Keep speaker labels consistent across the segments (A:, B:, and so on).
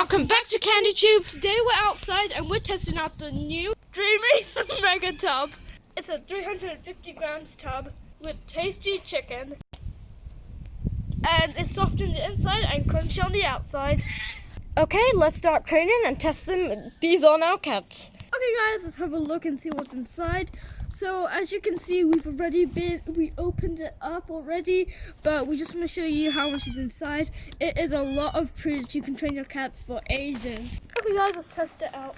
A: welcome back to Candy Tube. Today we're outside and we're testing out the new Dreamies Mega Tub. It's a 350 grams tub with tasty chicken. And it's soft on the inside and crunchy on the outside. Okay, let's start training and test them. These are now cats. Okay guys, let's have a look and see what's inside. So as you can see, we opened it up already, but we just want to show you how much is inside. It is a lot of treats. You can train your cats for ages. Okay guys, let's test it out.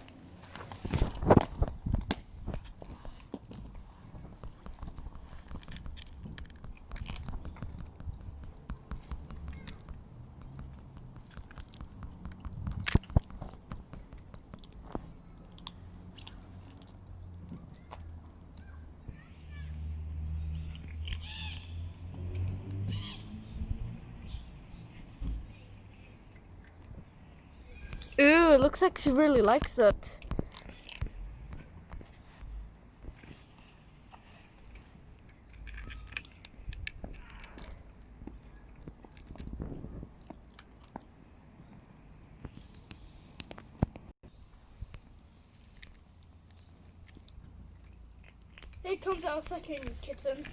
A: Ooh, it looks like she really likes it. Here comes our second kitten.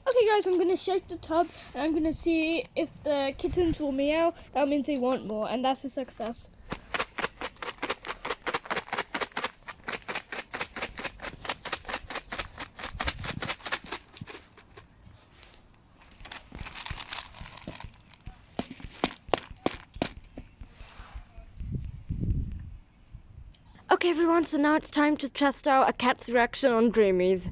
A: Okay guys, I'm going to shake the tub and I'm going to see if the kittens will meow. That means they want more, and that's a success. Okay everyone, so now it's time to test out a cat's reaction on Dreamies.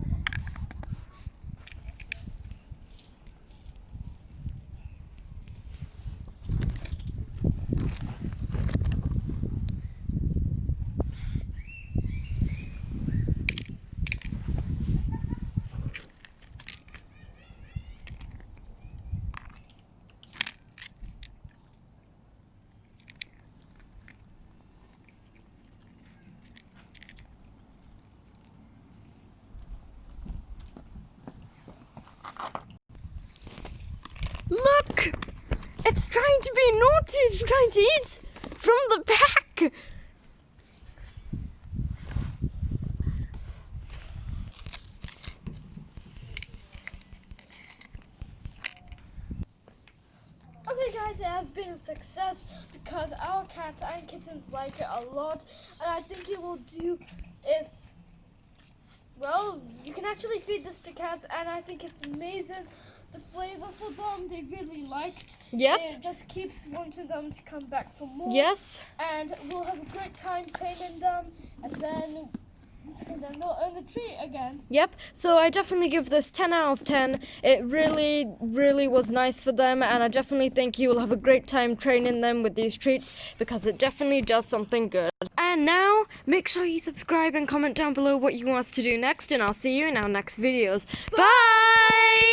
A: Look! It's trying to be naughty, it's trying to eat from the back! Okay guys, it has been a success because our cats and kittens like it a lot, and I think it will do if, well, you can actually feed this to cats, and I think it's amazing. The flavor for them, they really liked. Yep. It just keeps wanting them to come back for more. Yes. And we'll have a great time training them, and then they'll earn the treat again. Yep. So I definitely give this 10 out of 10. It really, really was nice for them, and I definitely think you will have a great time training them with these treats because it definitely does something good. And now, make sure you subscribe and comment down below what you want us to do next, and I'll see you in our next videos. Bye!